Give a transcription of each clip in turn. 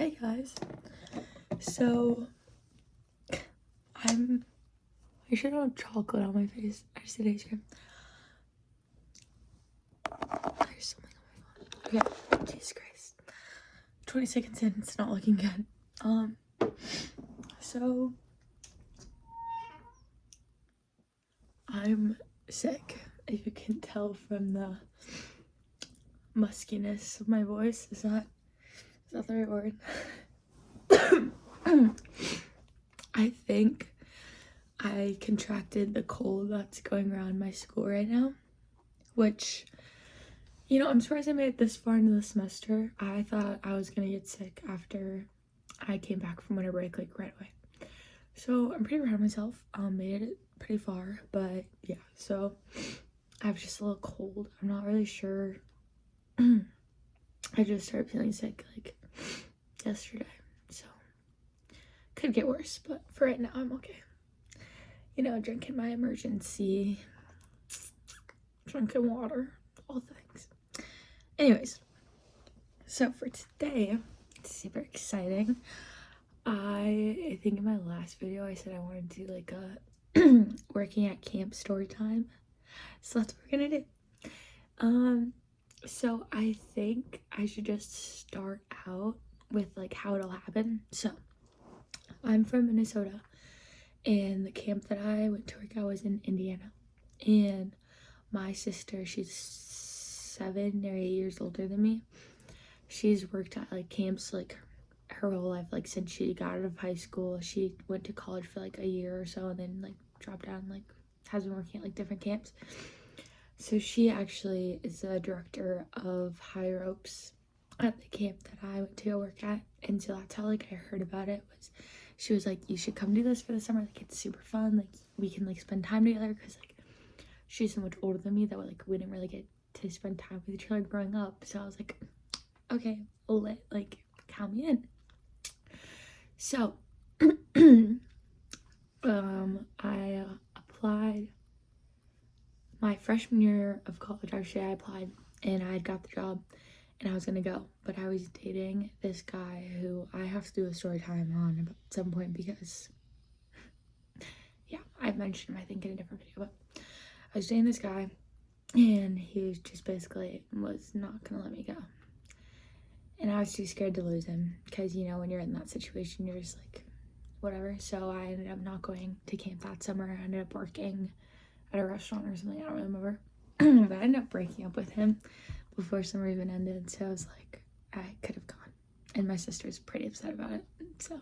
Hey guys, so I should have chocolate on my face. I just did ice cream. There's something on my phone. Okay, Jesus Christ. 20 seconds in, it's not looking good. So I'm sick, if you can tell from the muskiness of my voice. Is that the right word? I think I contracted the cold that's going around my school right now, which, you know, I'm surprised I made it this far into the semester. I thought I was gonna get sick after I came back from winter break, like, right away. So I'm pretty proud of myself. Made it pretty far, but yeah, so I was just a little cold. I'm not really sure. I just started feeling sick, like, yesterday, so could get worse, but for right now, I'm okay. You know, drinking my emergency, drinking water, all things. Anyways, so for today, it's super exciting. I think in my last video I said I wanted to do like a working at camp story time, so that's what we're gonna do. So I think I should just start out with like how it'll happen. So I'm from Minnesota, and the camp that I went to work at was in Indiana, and my sister, she's 7 or 8 years older than me. She's worked at like camps like her whole life, like since she got out of high school. She went to college for like a year or so and then like dropped down, like has been working at like different camps. So she actually is the director of high ropes at the camp that I went to go work at. And so that's how like I heard about it. Was she was like, you should come do this for the summer, like it's super fun, like we can like spend time together, because like she's so much older than me that we didn't really get to spend time with each other growing up. So I was like, okay, like count me in. So I applied my freshman year of college. Actually, I applied and I got the job and I was gonna go, but I was dating this guy who I have to do a story time on at some point, because yeah, I've mentioned him I think in a different video, but I was dating this guy and he was just basically was not gonna let me go. And I was too scared to lose him, because, you know, when you're in that situation, you're just like, whatever. So I ended up not going to camp that summer. I ended up working at a restaurant or something, I don't remember. But I ended up breaking up with him before summer even ended. So I was like, I could have gone. And my sister's pretty upset about it. So,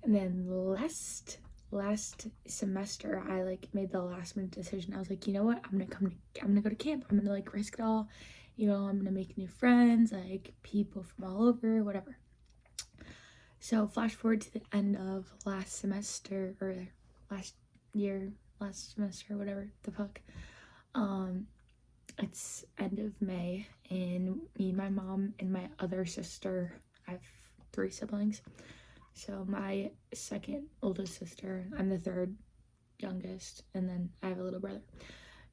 and then last semester, I like made the last minute decision. I was like, you know what? I'm gonna go to camp. I'm gonna like risk it all. You know, I'm gonna make new friends, like people from all over, whatever. So flash forward to the end of last semester, or last semester, whatever the fuck. It's end of May, and me, my mom, and my other sister, I have 3 siblings. So my second oldest sister, I'm the third youngest, and then I have a little brother.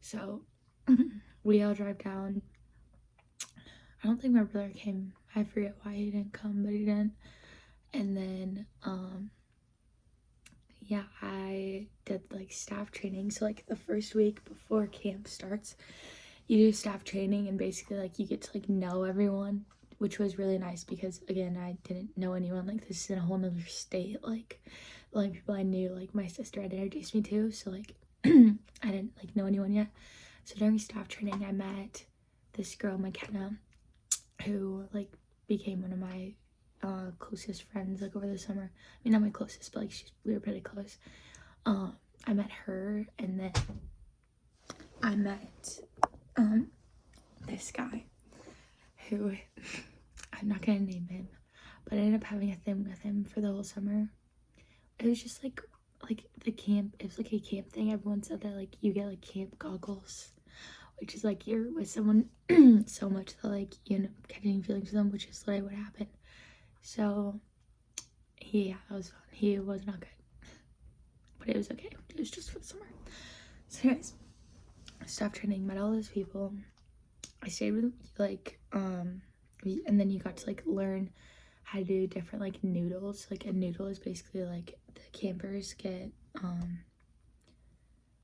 So we all drive down. I don't think my brother came. I forget why he didn't come, but he didn't. And then yeah, I did like staff training. So like the first week before camp starts, you do staff training, and basically like you get to like know everyone, which was really nice, because again, I didn't know anyone. Like this is in a whole nother state. Like the only people I knew, like my sister had introduced me to, so like I didn't like know anyone yet. So during staff training, I met this girl, McKenna, who like became one of my closest friends like over the summer. I mean, not my closest, but like we were pretty close. I met her, and then I met this guy who I'm not gonna name him, but I ended up having a thing with him for the whole summer. It was just like the camp, it was like a camp thing. Everyone said that like you get like camp goggles, which is like you're with someone so much that like you end up catching feelings for them, which is literally what happened. So yeah, that was fun. He was not good, but it was okay. It was just for the summer. So anyways, staff training, met all those people. I stayed with like and then you got to like learn how to do different like noodles. Like a noodle is basically like the campers get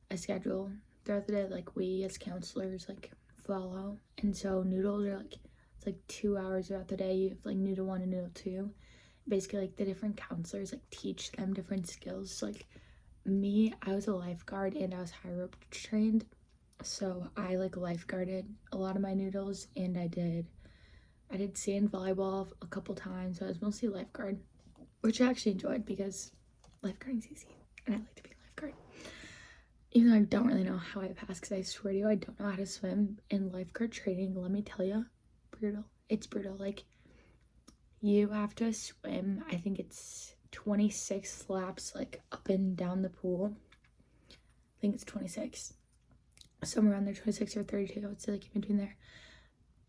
a schedule throughout the day, like we as counselors like follow. And so noodles are like, it's like 2 hours throughout the day. You have like noodle 1 and noodle 2. Basically like the different counselors like teach them different skills. So, like me, I was a lifeguard and I was high rope trained, so I like lifeguarded a lot of my noodles, and I did sand volleyball a couple times. So I was mostly lifeguard, which I actually enjoyed because lifeguarding's easy and I like to be a lifeguard. Even though I don't really know how I passed, because I swear to you, I don't know how to swim. In lifeguard training, let me tell you, brutal. It's brutal. Like, you have to swim, I think it's 26 laps, like, up and down the pool. I think it's 26. Somewhere around there, 26 or 32, I would say, like, in between there.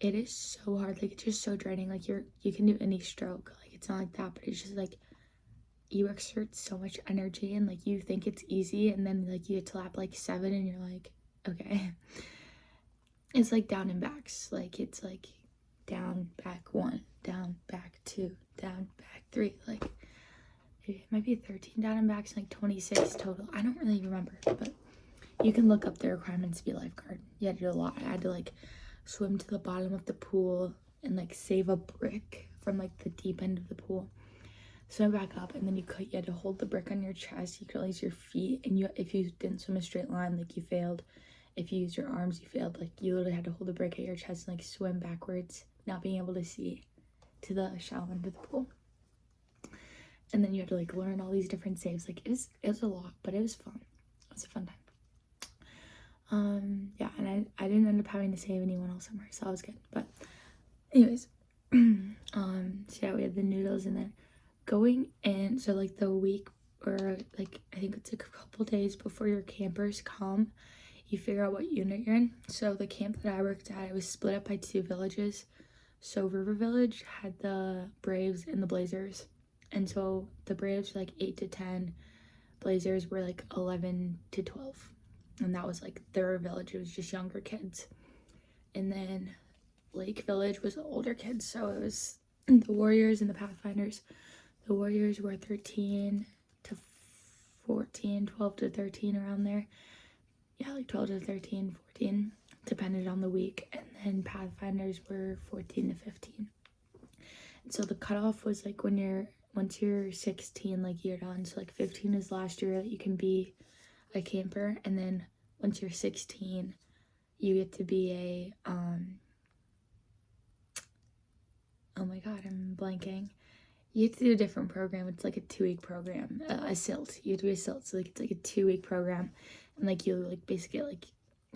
It is so hard. Like, it's just so draining. Like, you can do any stroke. Like, it's not like that, but it's just, like, you exert so much energy, and like you think it's easy, and then like you get to lap like 7 and you're like, okay. It's like down and backs. Like it's like down, back 1, down, back 2, down, back 3. Like it might be 13 down and backs and like 26 total. I don't really remember, but you can look up the requirements to be a lifeguard. You had to do a lot. I had to like swim to the bottom of the pool and like save a brick from like the deep end of the pool, swim back up, and then you had to hold the brick on your chest. You could only use your feet, and if you didn't swim a straight line, like you failed. If you used your arms, you failed. Like you literally had to hold the brick at your chest and like swim backwards, not being able to see to the shallow end of the pool. And then you had to like learn all these different saves. Like it was a lot, but it was fun. It was a fun time. Yeah, and I didn't end up having to save anyone else somewhere, so that was good. But anyways, so yeah, we had the noodles, and then going in, so like the week, or like I think it's a couple days before your campers come, you figure out what unit you're in. So the camp that I worked at, it was split up by 2 villages. So River Village had the Braves and the Blazers, and so the Braves were like 8 to 10, Blazers were like 11 to 12, and that was like their village. It was just younger kids. And then Lake Village was older kids, so it was the Warriors and the Pathfinders. The Warriors were 13 to 14, 12 to 13, around there. Yeah, like 12 to 13, 14, depended on the week. And then Pathfinders were 14 to 15. And so the cutoff was like once you're 16, like you're done. So like 15 is last year that you can be a camper. And then once you're 16, you get to be a, oh my God, I'm blanking. You have to do a different program. It's like a 2-week program, a SILT. You have to be a SILT, so like it's like a 2-week program, and like you like basically get like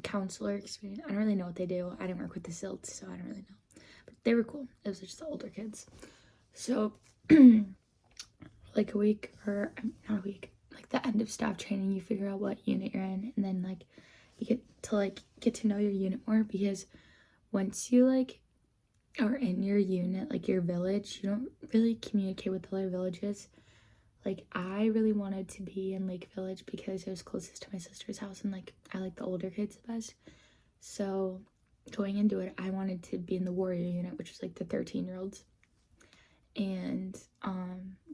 counselor experience. I don't really know what they do. I didn't work with the SILT, so I don't really know. But they were cool. It was just the older kids. So like a week, or not a week, like the end of staff training, you figure out what unit you're in, and then like you get to know your unit more, because once you like are in your unit, like your village, you don't really communicate with other villages. Like I really wanted to be in Lake Village because it was closest to my sister's house, and like I like the older kids the best. So going into it, I wanted to be in the warrior unit, which is like the 13-year-olds and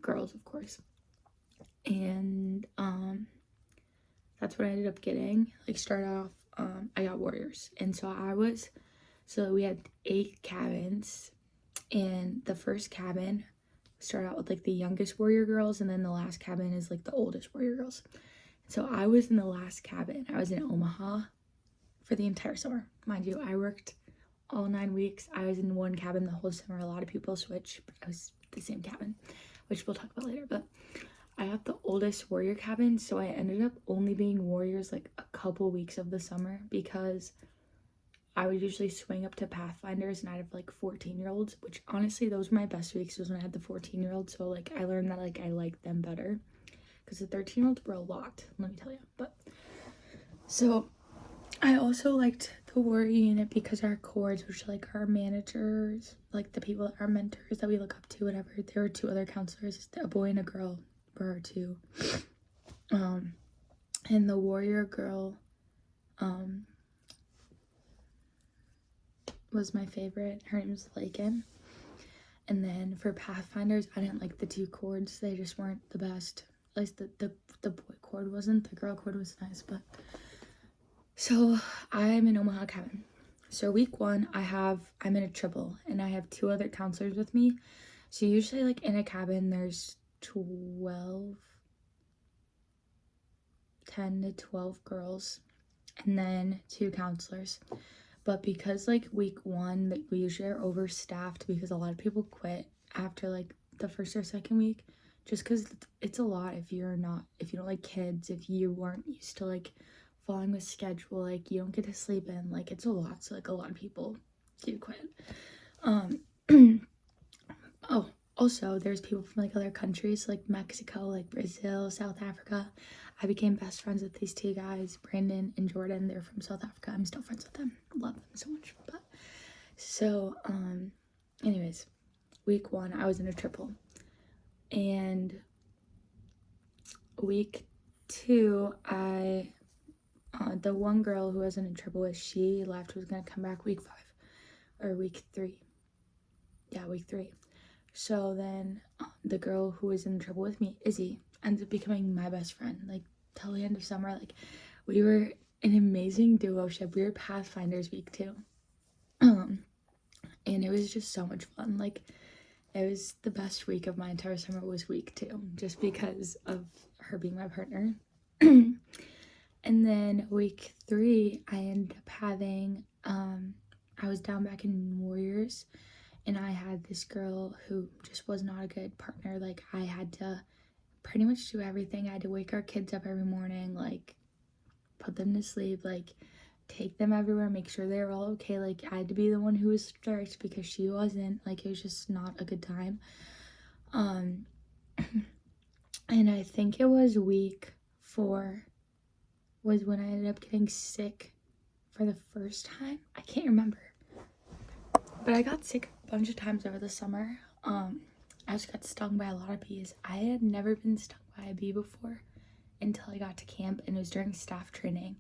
girls, of course. And that's what I ended up getting. Like start off, I got warriors, and so we had 8 cabins, and the first cabin started out with like the youngest warrior girls, and then the last cabin is like the oldest warrior girls. So I was in the last cabin. I was in Omaha for the entire summer. Mind you, I worked all 9 weeks. I was in one cabin the whole summer. A lot of people switch, but I was the same cabin, which we'll talk about later. But I got the oldest warrior cabin, so I ended up only being warriors like a couple weeks of the summer, because I would usually swing up to Pathfinders and I'd have like 14-year-olds, which honestly, those were my best weeks, was when I had the 14-year-olds. So like I learned that like I liked them better, because the 13-year-olds were a lot, let me tell you. But so I also liked the warrior unit because our cords, which are like our managers, like the people, our mentors that we look up to, whatever, there were 2 other counselors, a boy and a girl were our 2. And the warrior girl was my favorite. Her name was Lakin, And then for Pathfinders, I didn't like the 2 chords. They just weren't the best. At least the boy chord wasn't. The girl chord was nice, but so I'm in Omaha cabin. So week 1, I'm in a triple, and I have 2 other counselors with me. So usually, like, in a cabin, there's 10 to 12 girls, and then 2 counselors. But because, like, week 1, like, we usually are overstaffed because a lot of people quit after, like, the first or second week, just because it's a lot if you don't like kids, if you weren't used to, like, following the schedule, like, you don't get to sleep in, like, it's a lot. So, like, a lot of people do quit. Oh, also, there's people from, like, other countries, like Mexico, like Brazil, South Africa. I became best friends with these 2 guys, Brandon and Jordan. They're from South Africa. I'm still friends with them. Love them so much. But so, anyways, week 1, I was in a triple. And week 2, the one girl who was in a triple with, she left, was gonna come back week 5 or week 3. Yeah, week 3. So then the girl who was in trouble with me, Izzy, ended up becoming my best friend. Like, till the end of summer, like, we were an amazing duo-ship. We were Pathfinders week 2. And it was just so much fun. Like, it was the best week of my entire summer was week 2, just because of her being my partner. And then week 3, I ended up having, I was down back in Warriors, and I had this girl who just was not a good partner. Like, I had to pretty much do everything. I had to wake our kids up every morning, like, put them to sleep, like, take them everywhere, make sure they were all okay. Like, I had to be the one who was strict because she wasn't. Like, it was just not a good time. And I think it was week 4 was when I ended up getting sick for the first time. I can't remember. But I got sick a bunch of times over the summer. I just got stung by a lot of bees. I had never been stung by a bee before until I got to camp, and it was during staff training.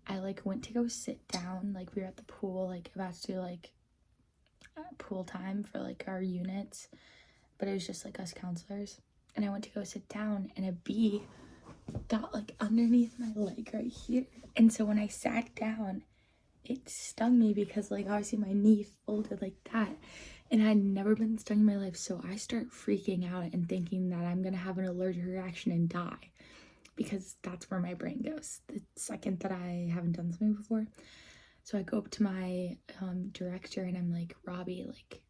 I, like, went to go sit down. Like, we were at the pool, like, about to do, like, pool time for, like, our units. But it was just, like, us counselors. And I went to go sit down, and a bee got, like, underneath my leg right here. And so when I sat down, it stung me because, like, obviously my knee folded like that, and I'd never been stung in my life. So I start freaking out and thinking that I'm gonna have an allergic reaction and die, because that's where my brain goes the second that I haven't done something before. So I go up to my director, and I'm like, Robbie, like,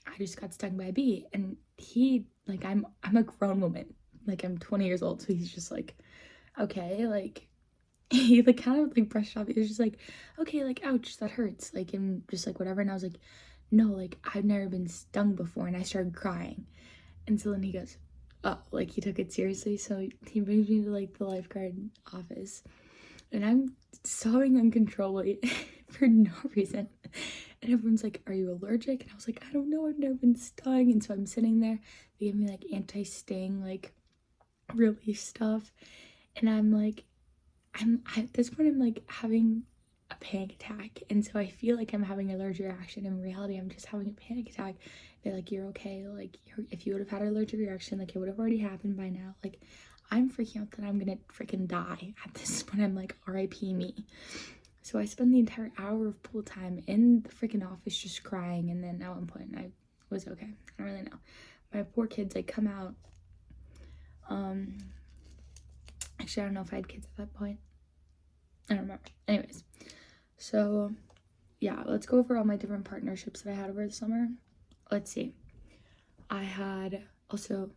I just got stung by a bee. And he, like, I'm a grown woman, like, I'm 20 years old, so he's just like, okay, like, he, like, kind of, like, brushed off. He was just like, okay, like, ouch, that hurts, like, and just, like, whatever. And I was like, no, like, I've never been stung before. And I started crying. And so then he goes, oh, like, he took it seriously. So he brings me to, like, the lifeguard office, and I'm sobbing uncontrollably for no reason. And everyone's like, are you allergic? And I was like, I don't know, I've never been stung. And so I'm sitting there. They give me, like, anti-sting, like, relief stuff. And I'm like, at this point, I'm, like, having a panic attack. And so I feel like I'm having an allergic reaction. In reality, I'm just having a panic attack. They're like, you're okay. Like, if you would have had an allergic reaction, like, it would have already happened by now. Like, I'm freaking out that I'm gonna freaking die. At this point, I'm like, RIP me. So I spent the entire hour of pool time in the freaking office just crying. And then at one point, I was okay. I don't really know. My poor kids, like, come out. Actually, I don't know if I had kids at that point. I don't remember. Anyways, so yeah, let's go over all my different partnerships that I had over the summer. Let's see. I had also,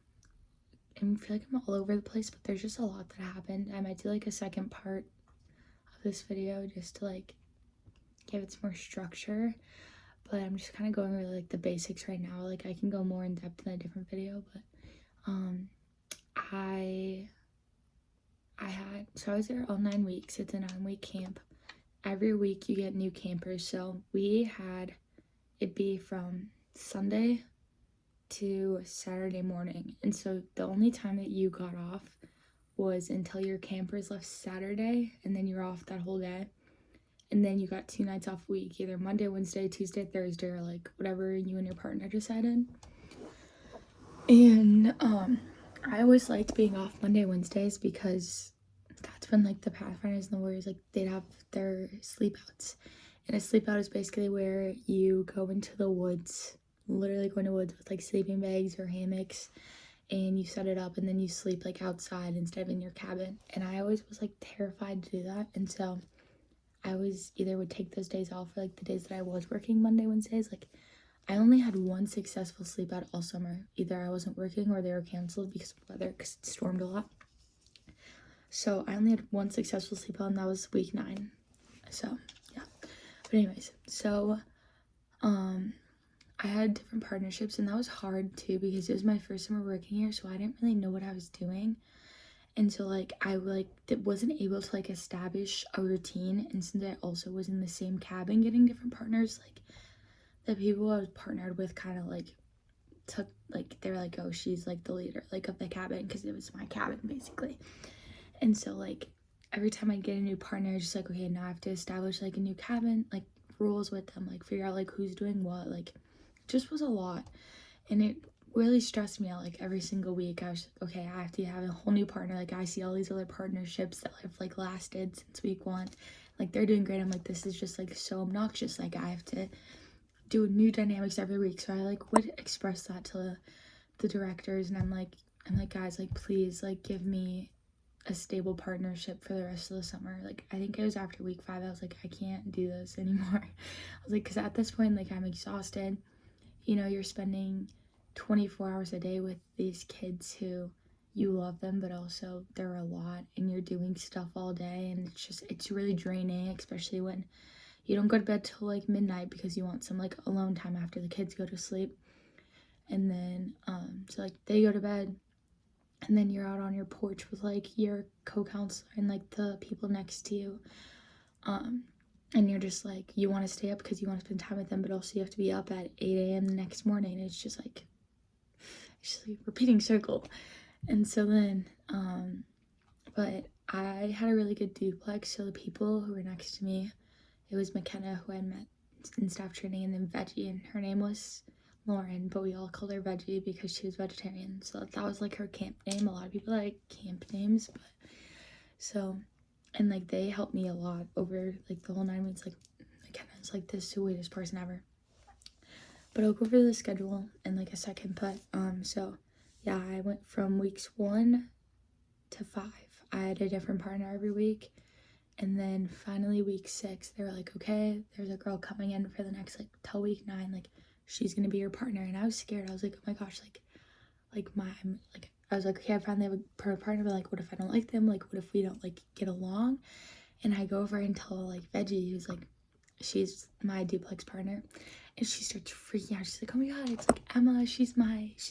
I feel like I'm all over the place, but there's just a lot that happened. I might do, like, a second part of this video just to, like, give it some more structure. But I'm just kind of going over, like, the basics right now. Like, I can go more in depth in a different video, but I was there all 9 weeks. It's a 9-week camp. Every week you get new campers. So we had it be from Sunday to Saturday morning. And so the only time that you got off was until your campers left Saturday, and then you're off that whole day. and then you got 2 nights off a week, either Monday, Wednesday, Tuesday, Thursday, or like whatever you and your partner decided. And I always liked being off Monday, Wednesdays because that's when like the Pathfinders and the Warriors, like they'd have their sleep outs. And a sleep out is basically where you go into the woods, literally go into woods with like sleeping bags or hammocks, and you set it up and then you sleep like outside instead of in your cabin. And I always was like terrified to do that, and so I always either would take those days off, or like the days that I was working Monday, Wednesdays, like I only had one successful sleep out all summer. Either I wasn't working or they were canceled because of weather, because it stormed a lot. So I only had one successful sleep out, and that was week 9. So yeah. But anyways, so I had different partnerships, and that was hard too because it was my first summer working here, so I didn't really know what I was doing. And so like I like wasn't able to like establish a routine, and since I also was in the same cabin getting different partners, like the people I was partnered with kind of like took like they were like, oh, she's like the leader like of the cabin, because it was my cabin basically. And so like every time I'd get a new partner, I just like, okay, now I have to establish like a new cabin, like rules with them, like figure out like who's doing what, like just was a lot. And it really stressed me out. Like every single week I was like, okay, I have to have a whole new partner. Like I see all these other partnerships that have like lasted since week 1, like they're doing great. I'm like, this is just like so obnoxious. Like I have to do new dynamics every week. So I like would express that to the directors, and I'm like guys, like please like give me a stable partnership for the rest of the summer. Like I think it was after week 5 I was like, I can't do this anymore. I was like, because at this point like I'm exhausted. You know, you're spending 24 hours a day with these kids who you love them, but also they're a lot, and you're doing stuff all day, and it's really draining, especially when you don't go to bed till like midnight because you want some like alone time after the kids go to sleep. And then so like they go to bed, and then you're out on your porch with like your co-counselor and like the people next to you, and you're just like, you want to stay up because you want to spend time with them, but also you have to be up at 8 a.m. the next morning. It's just like a repeating circle. And so then but I had a really good duplex, so the people who were next to me, it was McKenna, who I met in staff training, and then Veggie, and her name was Lauren, but we all called her Veggie because she was vegetarian. So that was like her camp name. A lot of people like camp names, but so, and like they helped me a lot over like the whole 9 weeks. Like McKenna's like the sweetest person ever. But I'll go over the schedule in like a second. But so yeah, I went from weeks 1 to 5. I had a different partner every week. And then finally week 6, they were like, okay, there's a girl coming in for the next like till week 9, like she's gonna be your partner. And I was scared. I was like, oh my gosh, I was like, okay, I finally have a partner, but like what if I don't like them? Like what if we don't like get along? And I go over and tell like Veggie, who's like, she's my duplex partner, and she starts freaking out. She's like, oh my god, it's like Emma, she's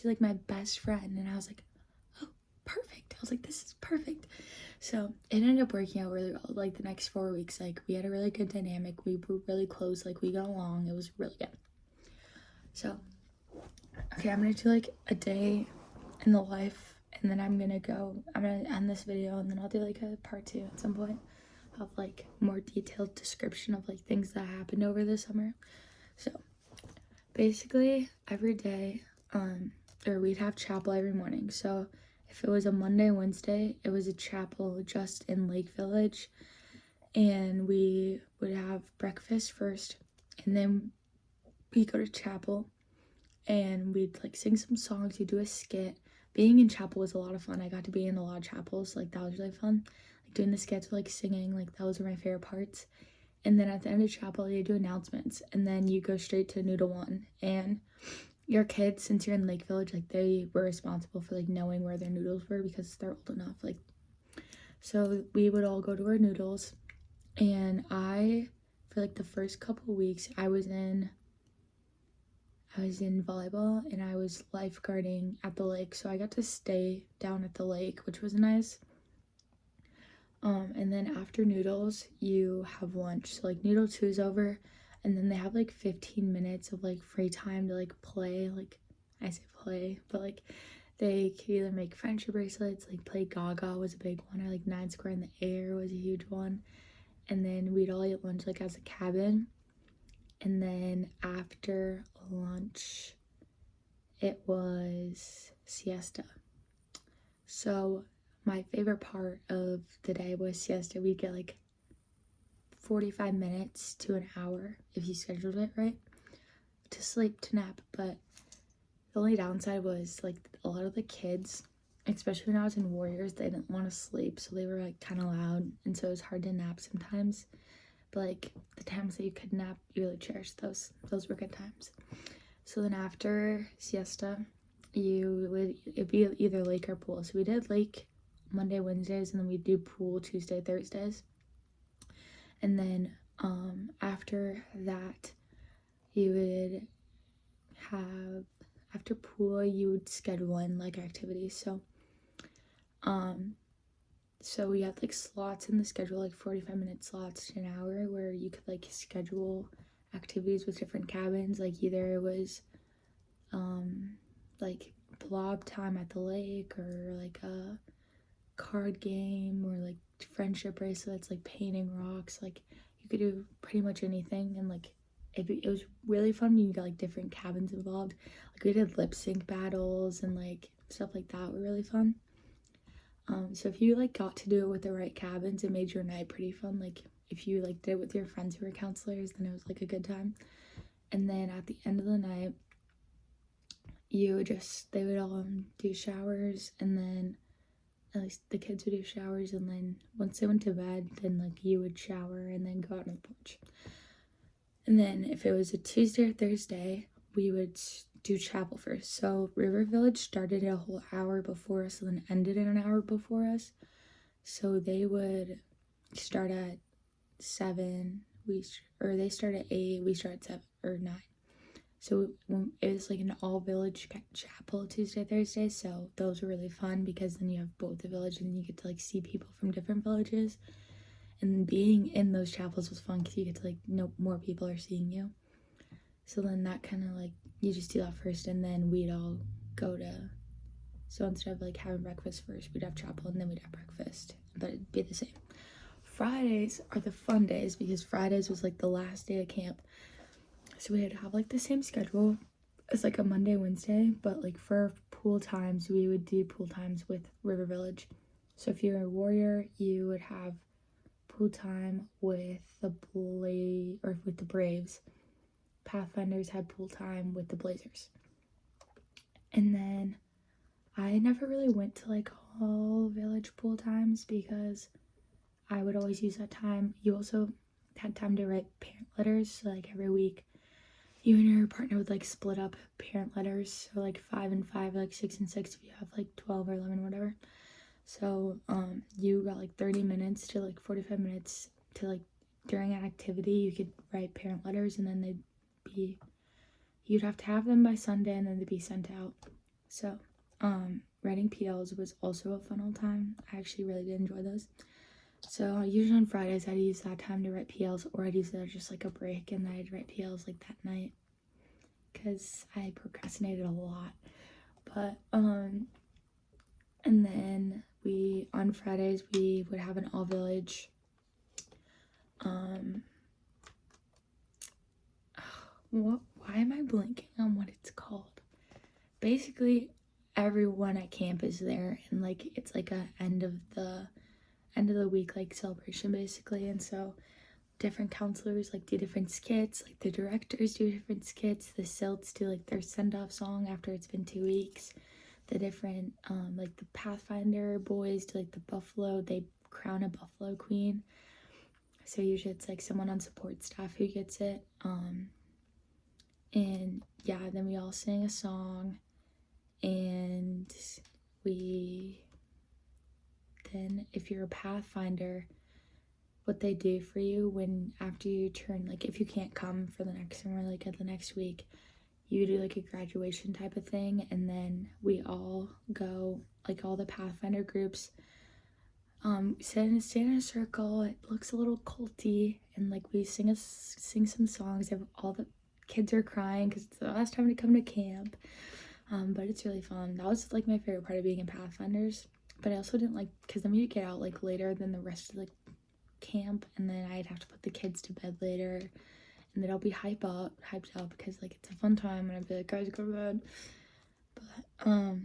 like my best friend. And I was like, oh, perfect. I was like, this is perfect. So it ended up working out really well. Like the next 4 weeks, like we had a really good dynamic. We were really close. Like we got along. It was really good. So, okay, I'm gonna do like a day in the life, and then I'm gonna end this video, and then I'll do like a part 2 at some point of like more detailed description of like things that happened over the summer. So basically every day, or we'd have chapel every morning. So if it was a Monday, Wednesday, it was a chapel just in Lake Village, and we would have breakfast first, and then we'd go to chapel, and we'd like sing some songs, we'd do a skit. Being in chapel was a lot of fun. I got to be in a lot of chapels, like that was really fun. Like doing the skits, like singing, like those were my favorite parts. And then at the end of chapel, you do announcements, and then you go straight to Noodle One. And your kids, since you're in Lake Village, like they were responsible for like knowing where their noodles were because they're old enough. Like, so we would all go to our noodles, and for like the first couple weeks, I was in volleyball, and I was lifeguarding at the lake, so I got to stay down at the lake, which was nice. And then after noodles, you have lunch. So like noodle 2 is over, and then they have like 15 minutes of like free time to like play. Like I say play, but like they could either make friendship bracelets, like play Gaga was a big one, or like 9 Square in the Air was a huge one. and then we'd all eat lunch like as a cabin, and then after lunch it was siesta. So my favorite part of the day was siesta. We'd get like 45 minutes to an hour if you scheduled it right to sleep, to nap. But the only downside was like a lot of the kids, especially when I was in Warriors, they didn't want to sleep, so they were like kind of loud, and so it was hard to nap sometimes. But like the times that you could nap, you really cherished those were good times. So then after siesta, it'd be either lake or pool. So we did lake Monday, Wednesdays, and then we do pool Tuesday, Thursdays. And then after that, you would have, after pool, you would schedule in like activities. So we had like slots in the schedule, like 45-minute slots to an hour, where you could like schedule activities with different cabins. Like either it was like blob time at the lake, or like a card game, or like friendship bracelets, like painting rocks. Like you could do pretty much anything, and like it was really fun. You got like different cabins involved. Like we did lip sync battles and like stuff like that were really fun. So if you like got to do it with the right cabins, it made your night pretty fun. Like if you like did it with your friends who were counselors, then it was like a good time. And then at the end of the night, they would all do showers, and then at least the kids would do showers, and then once they went to bed, then like you would shower and then go out on the porch. And then if it was a Tuesday or Thursday, we would do chapel first. So River Village started a whole hour before us and then ended in an hour before us. So they would start at 7, they start at 8, we start at 7 or 9. So it was like an all village chapel Tuesday, Thursday. So those were really fun because then you have both the village and you get to like see people from different villages. And being in those chapels was fun because you get to like know more people are seeing you. So then that kind of like, you just do that first, and then we'd all go to, so instead of like having breakfast first, we'd have chapel and then we'd have breakfast, but it'd be the same. Fridays are the fun days because Fridays was like the last day of camp. So we'd have like the same schedule as like a Monday, Wednesday, but like for pool times, we would do pool times with River Village. So if you're a Warrior, you would have pool time with the Braves. Pathfinders had pool time with the Blazers. And then I never really went to like all village pool times because I would always use that time. You also had time to write parent letters, so like every week you and your partner would like split up parent letters, so like 5 and 5, like 6 and 6 if you have like 12 or 11, whatever. So you got like 30 minutes to like 45 minutes to like during an activity you could write parent letters, and then you'd have to have them by Sunday and then they'd be sent out. So writing PLs was also a fun old time. I actually really did enjoy those. So usually on Fridays I'd use that time to write PLs, or I'd use it as just like a break and then I'd write PLs like that night because I procrastinated a lot. But and then on Fridays we would have an all village why am I blanking on what it's called? Basically everyone at camp is there, and like it's like a end of the week like celebration basically. And so different counselors like do different skits, like the directors do different skits, the Silts do like their send-off song after it's been 2 weeks, the different like the Pathfinder boys do like the buffalo, they crown a buffalo queen, so usually it's like someone on support staff who gets it. And yeah, then we all sing a song, and then if you're a Pathfinder, what they do for you after you turn, like if you can't come for the next summer, like at the next week, you do like a graduation type of thing, and then we all go, like all the Pathfinder groups, stand in a circle. It looks a little culty, and like we sing some songs. All the kids are crying because it's the last time to come to camp, but it's really fun. That was like my favorite part of being in Pathfinders. But I also didn't like, because then we would get out like later than the rest of the camp, and then I'd have to put the kids to bed later, and then I'll be hyped up because like it's a fun time, and I'd be like, guys, go to bed. But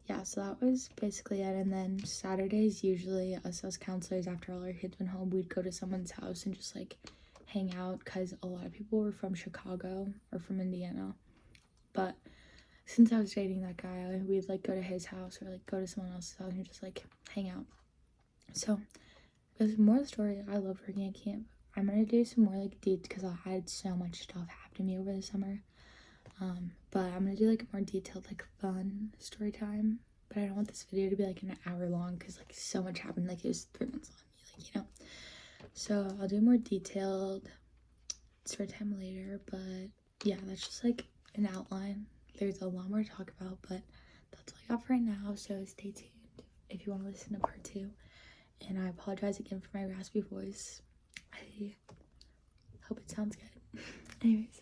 yeah, so that was basically it. And then Saturdays, usually us as counselors, after all our kids went home, we'd go to someone's house and just like hang out, because a lot of people were from Chicago or from Indiana. But since I was dating that guy, we'd like go to his house or like go to someone else's house and just like hang out. So there's more of the story. I loved working at camp. I'm gonna do some more like deets because I had so much stuff happen to me over the summer. But I'm gonna do like a more detailed, like fun story time. But I don't want this video to be like an hour long because like so much happened. Like it was 3 months long, like, you know. So I'll do more detailed story time later. But yeah, that's just like an outline. There's a lot more to talk about, but that's all I got for right now. So stay tuned if you want to listen to part 2. And I apologize again for my raspy voice. I hope it sounds good. Anyways.